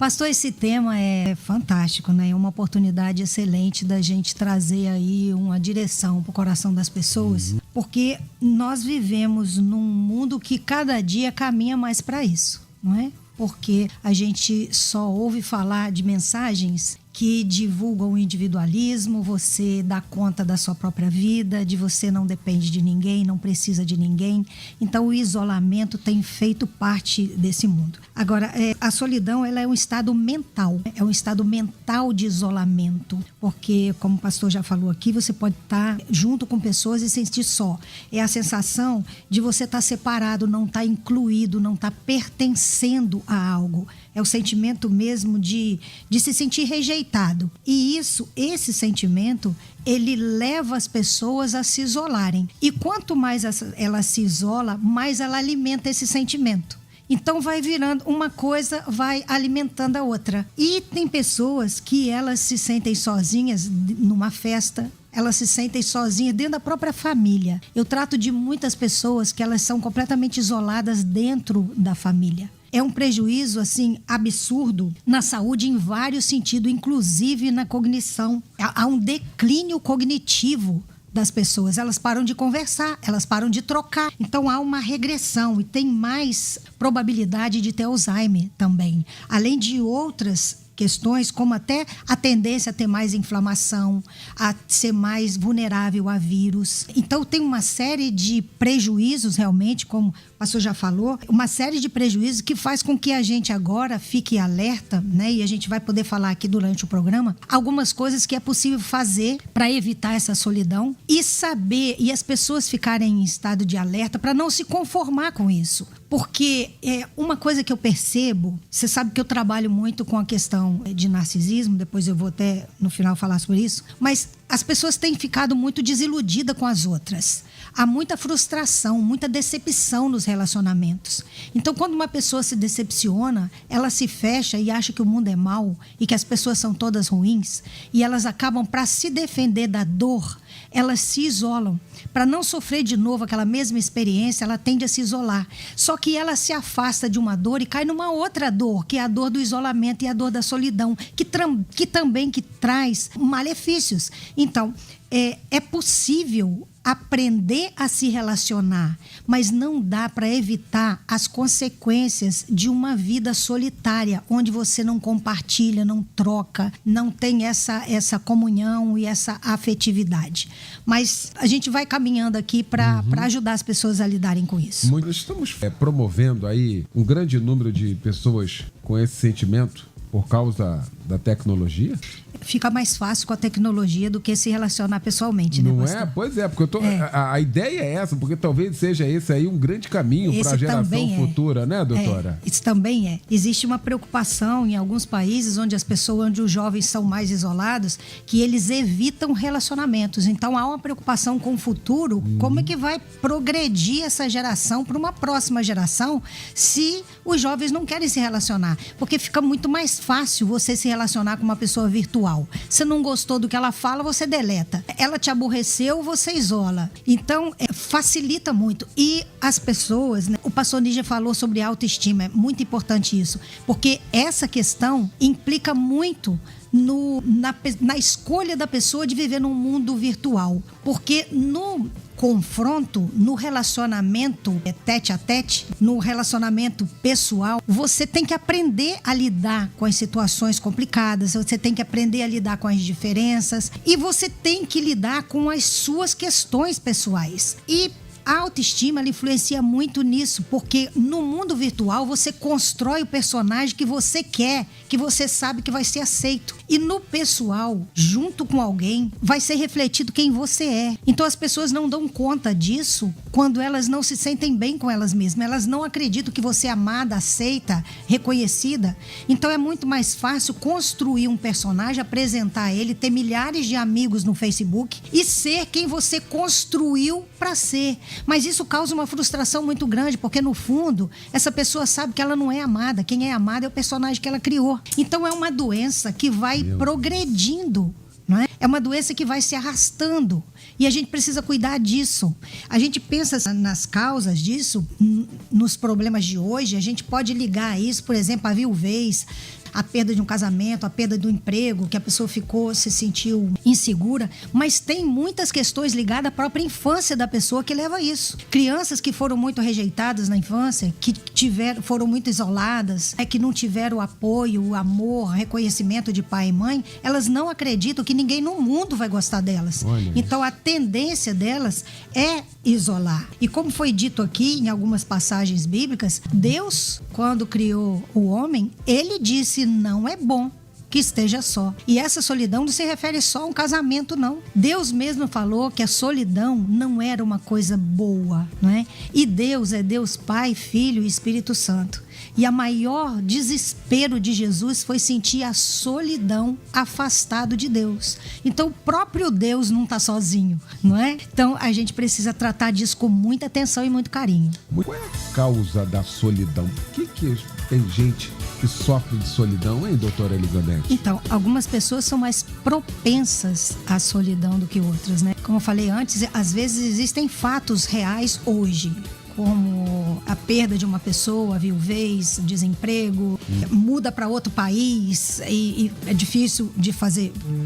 Pastor, esse tema é fantástico, né? É uma oportunidade excelente da gente trazer aí uma direção para o coração das pessoas, porque nós vivemos num mundo que cada dia caminha mais para isso, não é? Porque a gente só ouve falar de mensagens que divulgam o individualismo, você dá conta da sua própria vida, de você não depende de ninguém, não precisa de ninguém. Então o isolamento tem feito parte desse mundo. Agora, a solidão, ela é um estado mental, é um estado mental de isolamento, porque, como o pastor já falou aqui, você pode estar junto com pessoas e sentir só. É a sensação de você estar separado, não estar incluído, não estar pertencendo a algo. É o sentimento mesmo de se sentir rejeitado. E esse sentimento, ele leva as pessoas a se isolarem. E quanto mais ela se isola, mais ela alimenta esse sentimento. Então vai virando, uma coisa vai alimentando a outra. E tem pessoas que elas se sentem sozinhas numa festa, elas se sentem sozinhas dentro da própria família. Eu trato de muitas pessoas que elas são completamente isoladas dentro da família. É um prejuízo, assim, absurdo na saúde em vários sentidos, inclusive na cognição. Há um declínio cognitivo das pessoas. Elas param de conversar, elas param de trocar. Então há uma regressão e tem mais probabilidade de ter Alzheimer também. Além de outras questões, como até a tendência a ter mais inflamação, a ser mais vulnerável a vírus. Então tem uma série de prejuízos realmente, como o pastor já falou, uma série de prejuízos que faz com que a gente agora fique alerta, né? E a gente vai poder falar aqui durante o programa, algumas coisas que é possível fazer para evitar essa solidão e saber, e as pessoas ficarem em estado de alerta para não se conformar com isso. Porque uma coisa que eu percebo, você sabe que eu trabalho muito com a questão de narcisismo, depois eu vou até no final falar sobre isso, mas as pessoas têm ficado muito desiludidas com as outras. Há muita frustração, muita decepção nos relacionamentos. Então, quando uma pessoa se decepciona, ela se fecha e acha que o mundo é mau e que as pessoas são todas ruins, e elas acabam, para se defender da dor, elas se isolam. Para não sofrer de novo aquela mesma experiência, ela tende a se isolar. Só que ela se afasta de uma dor e cai numa outra dor, que é a dor do isolamento e a dor da solidão, que também traz malefícios. Então, é possível aprender a se relacionar, mas não dá para evitar as consequências de uma vida solitária, onde você não compartilha, não troca, não tem essa comunhão e essa afetividade. Mas a gente vai caminhando aqui para ajudar as pessoas a lidarem com isso. Nós estamos promovendo aí um grande número de pessoas com esse sentimento por causa da tecnologia? Fica mais fácil com a tecnologia do que se relacionar pessoalmente, né, não pastor? É? Pois é, porque a ideia é essa, porque talvez seja esse aí um grande caminho para a geração futura, né, doutora? Isso também é. Existe uma preocupação em alguns países onde onde os jovens são mais isolados, que eles evitam relacionamentos. Então há uma preocupação com o futuro, como é que vai progredir essa geração para uma próxima geração se os jovens não querem se relacionar? Porque fica muito mais fácil você se relacionar com uma pessoa virtual. Você não gostou do que ela fala, você deleta. Ela te aborreceu, você isola. Então, facilita muito. E as pessoas, né? O pastor Níger falou sobre autoestima. É muito importante isso. Porque essa questão implica muito na escolha da pessoa de viver num mundo virtual. Porque no confronto, no relacionamento tete a tete, no relacionamento pessoal, você tem que aprender a lidar com as situações complicadas, você tem que aprender a lidar com as diferenças e você tem que lidar com as suas questões pessoais. E a autoestima, ela influencia muito nisso, porque no mundo virtual você constrói o personagem que você quer, que você sabe que vai ser aceito. E no pessoal, junto com alguém, vai ser refletido quem você é. Então as pessoas não dão conta disso quando elas não se sentem bem com elas mesmas. Elas não acreditam que você é amada, aceita, reconhecida. Então é muito mais fácil construir um personagem, apresentar ele, ter milhares de amigos no Facebook e ser quem você construiu para ser. Mas isso causa uma frustração muito grande, porque no fundo, essa pessoa sabe que ela não é amada. Quem é amada é o personagem que ela criou. Então é uma doença que vai progredindo, não é? É uma doença que vai se arrastando. E a gente precisa cuidar disso. A gente pensa nas causas disso, nos problemas de hoje, a gente pode ligar isso, por exemplo, à viuvez, a perda de um casamento, a perda do emprego, que a pessoa se sentiu insegura, mas tem muitas questões ligadas à própria infância da pessoa que leva a isso. Crianças que foram muito rejeitadas na infância, que foram muito isoladas, que não tiveram o apoio, o amor, o reconhecimento de pai e mãe, elas não acreditam que ninguém no mundo vai gostar delas. Então a tendência delas é isolar. E como foi dito aqui em algumas passagens bíblicas, Deus, quando criou o homem, ele disse: não é bom que esteja só. E essa solidão não se refere só a um casamento, não. Deus mesmo falou que a solidão não era uma coisa boa, não é? E Deus é Deus Pai, Filho e Espírito Santo. E a maior desespero de Jesus foi sentir a solidão, afastado de Deus. Então o próprio Deus não está sozinho, não é? Então a gente precisa tratar disso com muita atenção e muito carinho. Qual é a causa da solidão? Por que tem gente que sofre de solidão, hein, doutora Elizabeth? Então, algumas pessoas são mais propensas à solidão do que outras, né? Como eu falei antes, às vezes existem fatos reais hoje, como a perda de uma pessoa, a viuvez, desemprego, muda para outro país e é difícil de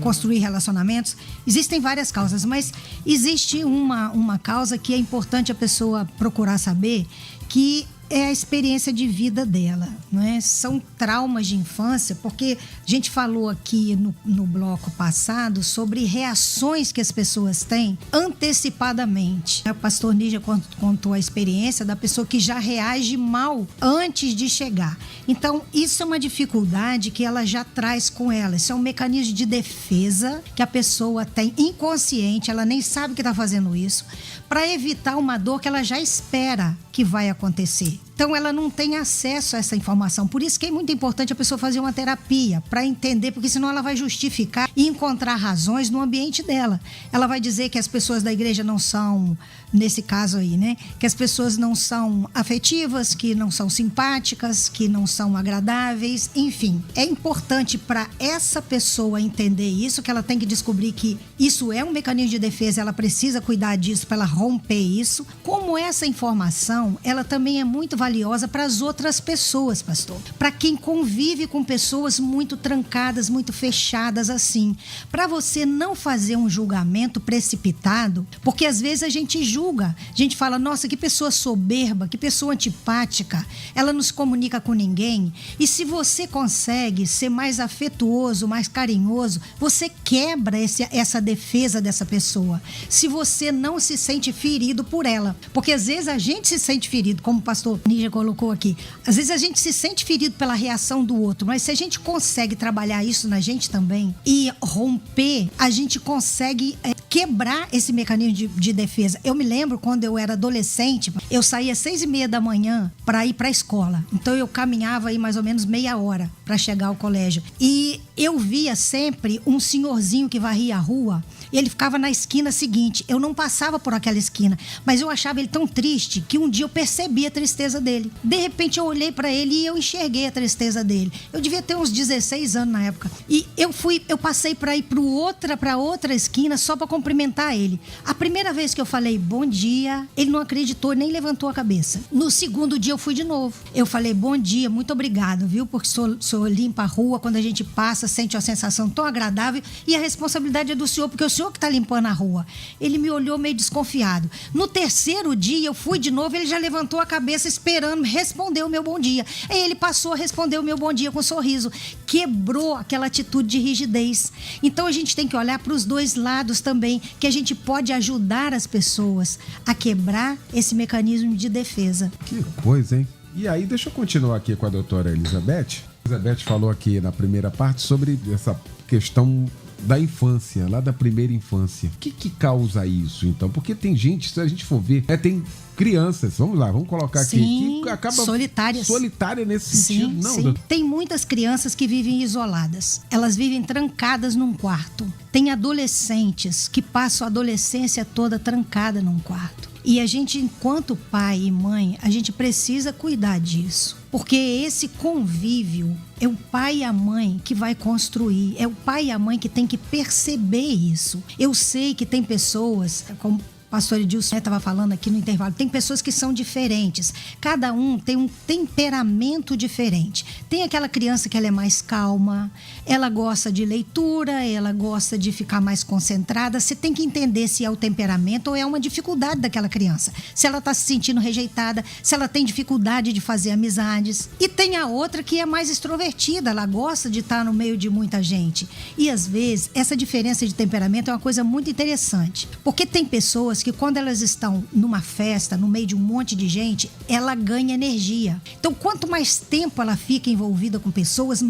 construir relacionamentos. Existem várias causas, mas existe uma causa que é importante a pessoa procurar saber, que é a experiência de vida dela, não é? São traumas de infância, porque a gente falou aqui no bloco passado sobre reações que as pessoas têm antecipadamente. O pastor Níger contou a experiência da pessoa que já reage mal antes de chegar. Então, isso é uma dificuldade que ela já traz com ela. Isso é um mecanismo de defesa que a pessoa tem inconsciente, ela nem sabe que está fazendo isso, para evitar uma dor que ela já espera que vai acontecer. Então ela não tem acesso a essa informação. Por isso que é muito importante a pessoa fazer uma terapia para entender, porque senão ela vai justificar e encontrar razões no ambiente dela. Ela vai dizer que as pessoas da igreja não são, nesse caso aí, né? Que as pessoas não são afetivas, que não são simpáticas, que não são agradáveis, enfim. É importante para essa pessoa entender isso, que ela tem que descobrir que isso é um mecanismo de defesa, ela precisa cuidar disso para ela romper isso. Como essa informação, ela também é muito valiosa para as outras pessoas, pastor. Para quem convive com pessoas muito trancadas, muito fechadas assim. Para você não fazer um julgamento precipitado, porque às vezes a gente julga. A gente fala, nossa, que pessoa soberba, que pessoa antipática. Ela não se comunica com ninguém. E se você consegue ser mais afetuoso, mais carinhoso, você quebra essa defesa dessa pessoa. Se você não se sente ferido por ela. Porque às vezes a gente se sente ferido, como o pastor Níger colocou aqui. Às vezes a gente se sente ferido pela reação do outro, mas se a gente consegue trabalhar isso na gente também e romper, a gente consegue quebrar esse mecanismo de defesa. Eu me lembro quando eu era adolescente, eu saía às 6:30 da manhã para ir para a escola. Então eu caminhava aí mais ou menos meia hora para chegar ao colégio. E eu via sempre um senhorzinho que varria a rua. Ele ficava na esquina seguinte. Eu não passava por aquela esquina, mas eu achava ele tão triste que um dia eu percebi a tristeza dele. De repente eu olhei para ele e eu enxerguei a tristeza dele. Eu devia ter uns 16 anos na época. E eu passei para ir para outra esquina só para cumprimentar ele. A primeira vez que eu falei bom dia, ele não acreditou, nem levantou a cabeça. No segundo dia eu fui de novo. Eu falei bom dia, muito obrigado, viu? Porque o senhor limpa a rua, quando a gente passa, sente uma sensação tão agradável e a responsabilidade é do senhor, porque o senhor que está limpando a rua. Ele me olhou meio desconfiado. No terceiro dia eu fui de novo, ele já levantou a cabeça esperando responder o meu bom dia. Aí ele passou a responder o meu bom dia com um sorriso. Quebrou aquela atitude de rigidez. Então a gente tem que olhar para os dois lados também, que a gente pode ajudar as pessoas a quebrar esse mecanismo de defesa. Que coisa, hein? E aí, deixa eu continuar aqui com a doutora Elizabeth. A Elizabeth falou aqui na primeira parte sobre essa questão da infância, lá da primeira infância. O que causa isso, então? Porque tem gente, se a gente for ver, tem crianças, vamos colocar aqui, que acaba solitária nesse sentido. Sim, não, sim. Tem muitas crianças que vivem isoladas. Elas vivem trancadas num quarto. Tem adolescentes que passam a adolescência toda trancada num quarto. E a gente, enquanto pai e mãe, a gente precisa cuidar disso. Porque esse convívio é o pai e a mãe que vai construir. É o pai e a mãe que tem que perceber isso. Eu sei que tem pessoas, como pastor Edilson estava falando aqui no intervalo, tem pessoas que são diferentes. Cada um tem um temperamento diferente. Tem aquela criança que ela é mais calma, ela gosta de leitura, ela gosta de ficar mais concentrada. Você tem que entender se é o temperamento ou é uma dificuldade daquela criança. Se ela está se sentindo rejeitada, se ela tem dificuldade de fazer amizades. E tem a outra que é mais extrovertida, ela gosta de estar no meio de muita gente. E às vezes, essa diferença de temperamento é uma coisa muito interessante. Porque tem pessoas que quando elas estão numa festa, no meio de um monte de gente, ela ganha energia. Então, quanto mais tempo ela fica envolvida com pessoas,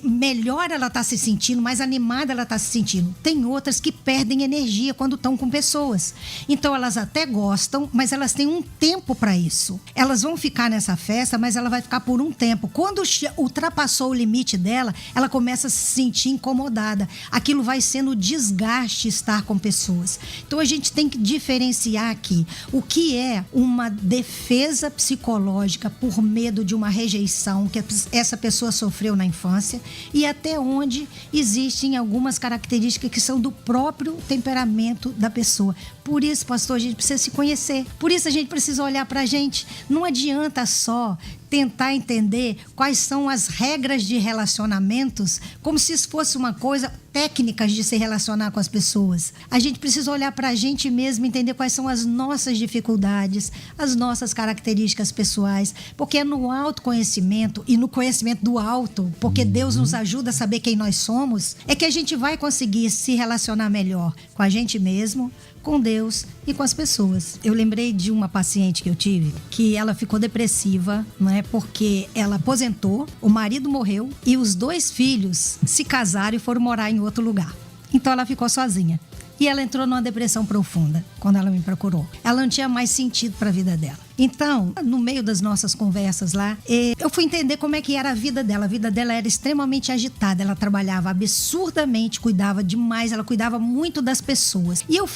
melhor ela está se sentindo, mais animada ela está se sentindo. Tem outras que perdem energia quando estão com pessoas. Então, elas até gostam, mas elas têm um tempo para isso. Elas vão ficar nessa festa, mas ela vai ficar por um tempo. Quando ultrapassou o limite dela, ela começa a se sentir incomodada. Aquilo vai sendo desgaste estar com pessoas. Então, a gente tem que diferenciar aqui o que é uma defesa psicológica por medo de uma rejeição que essa pessoa sofreu na infância e até onde existem algumas características que são do próprio temperamento da pessoa. Por isso, pastor, a gente precisa se conhecer. Por isso, a gente precisa olhar pra gente. Não adianta só tentar entender quais são as regras de relacionamentos como se isso fosse uma coisa técnicas de se relacionar com as pessoas. A gente precisa olhar pra gente mesmo, entender quais são as nossas dificuldades, as nossas características pessoais, porque é no autoconhecimento e no conhecimento do alto, porque Deus nos ajuda a saber quem nós somos, é que a gente vai conseguir se relacionar melhor com a gente mesmo, com Deus e com as pessoas. Eu lembrei de uma paciente que eu tive, que ela ficou depressiva, não é? Porque ela aposentou, o marido morreu e os 2 filhos se casaram e foram morar em outro lugar. Então ela ficou sozinha. E ela entrou numa depressão profunda quando ela me procurou. Ela não tinha mais sentido para a vida dela. Então, no meio das nossas conversas lá, eu fui entender como é que era a vida dela. A vida dela era extremamente agitada. Ela trabalhava absurdamente, cuidava demais, ela cuidava muito das pessoas. E eu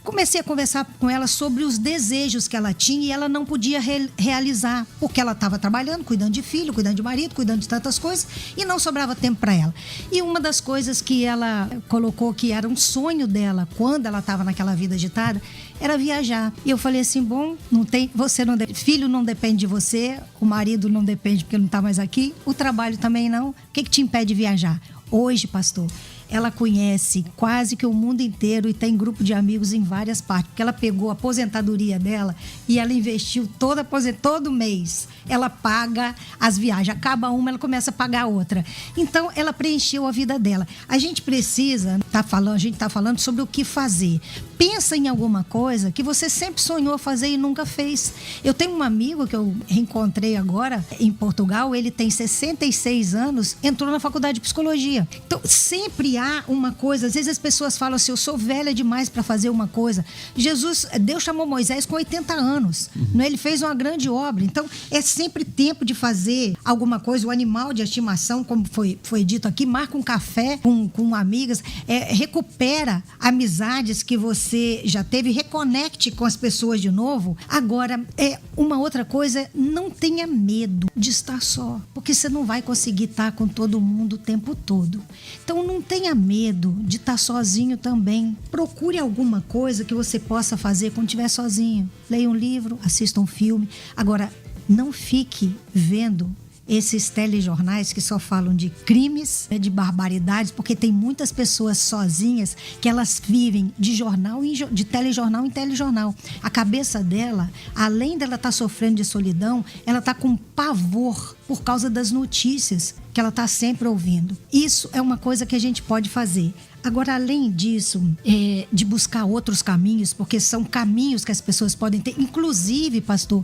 comecei a conversar com ela sobre os desejos que ela tinha e ela não podia realizar, porque ela estava trabalhando, cuidando de filho, cuidando de marido, cuidando de tantas coisas e não sobrava tempo para ela. E uma das coisas que ela colocou que era um sonho dela quando ela estava naquela vida agitada era viajar. E eu falei assim, filho não depende de você, o marido não depende porque não está mais aqui, o trabalho também não. O que te impede de viajar? Hoje, pastor, ela conhece quase que o mundo inteiro e tem grupo de amigos em várias partes, porque ela pegou a aposentadoria dela e ela investiu todo mês. Ela paga as viagens, acaba uma, ela começa a pagar outra. Então, ela preencheu a vida dela. A gente está falando sobre o que fazer. Pensa em alguma coisa que você sempre sonhou fazer e nunca fez. Eu tenho um amigo que eu reencontrei agora em Portugal, ele tem 66 anos, entrou na faculdade de psicologia. Então, sempre há uma coisa, às vezes as pessoas falam assim, eu sou velha demais para fazer uma coisa. Deus chamou Moisés com 80 anos, não é? Ele fez uma grande obra, então é sempre tempo de fazer alguma coisa. O animal de estimação, como foi dito aqui, marca um café com amigas, recupera amizades que você já teve, reconecte com as pessoas de novo. Agora, uma outra coisa, não tenha medo de estar só, porque você não vai conseguir estar com todo mundo o tempo todo. Então, não tenha medo de estar sozinho também. Procure alguma coisa que você possa fazer quando estiver sozinho. Leia um livro, assista um filme. Agora, não fique vendo esses telejornais que só falam de crimes, de barbaridades, porque tem muitas pessoas sozinhas que elas vivem de telejornal em telejornal. A cabeça dela, além dela estar sofrendo de solidão, ela está com pavor por causa das notícias que ela está sempre ouvindo. Isso é uma coisa que a gente pode fazer. Agora, além disso, de buscar outros caminhos, porque são caminhos que as pessoas podem ter, inclusive, pastor,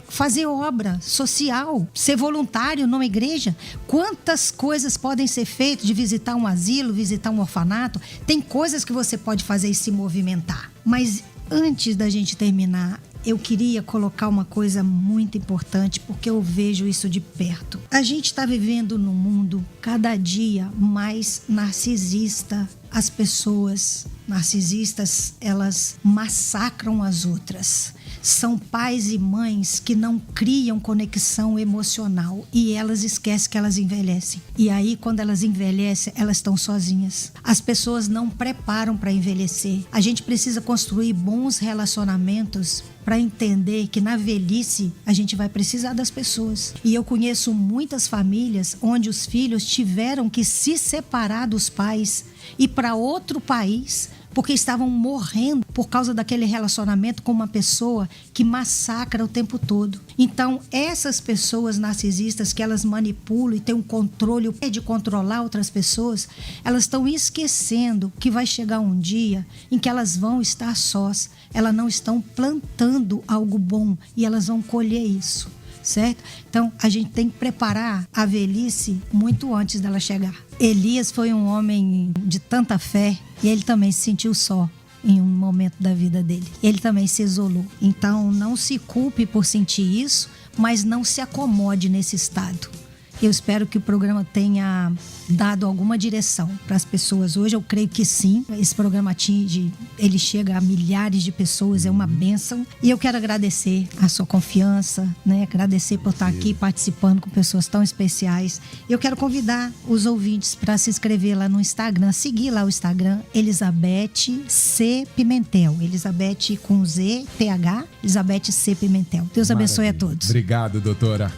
fazer obra social, ser voluntário numa igreja. Quantas coisas podem ser feitas, de visitar um asilo, visitar um orfanato? Tem coisas que você pode fazer e se movimentar. Mas antes da gente terminar, eu queria colocar uma coisa muito importante, porque eu vejo isso de perto. A gente está vivendo num mundo cada dia mais narcisista. As pessoas narcisistas, elas massacram as outras. são pais e mães que não criam conexão emocional e elas esquecem que elas envelhecem. E aí, quando elas envelhecem, elas estão sozinhas. As pessoas não preparam para envelhecer. A gente precisa construir bons relacionamentos para entender que na velhice a gente vai precisar das pessoas. E eu conheço muitas famílias onde os filhos tiveram que se separar dos pais e para outro país porque estavam morrendo por causa daquele relacionamento com uma pessoa que massacra o tempo todo. Então, essas pessoas narcisistas que elas manipulam e têm um controle de controlar outras pessoas, elas estão esquecendo que vai chegar um dia em que elas vão estar sós. Elas não estão plantando algo bom e elas vão colher isso, certo? Então, a gente tem que preparar a velhice muito antes dela chegar. Elias foi um homem de tanta fé e ele também se sentiu só em um momento da vida dele. Ele também se isolou. Então, não se culpe por sentir isso, mas não se acomode nesse estado. Eu espero que o programa tenha dado alguma direção para as pessoas. Hoje eu creio que sim. Esse programa atinge, ele chega a milhares de pessoas, é uma bênção. E eu quero agradecer a sua confiança, né? Agradecer por estar aqui participando com pessoas tão especiais. Eu quero convidar os ouvintes para se inscrever lá no Instagram, seguir lá o Instagram, Elizabeth C. Pimentel. Elizabeth com Z, TH, Elizabeth C. Pimentel. Deus abençoe a todos. Obrigado, doutora.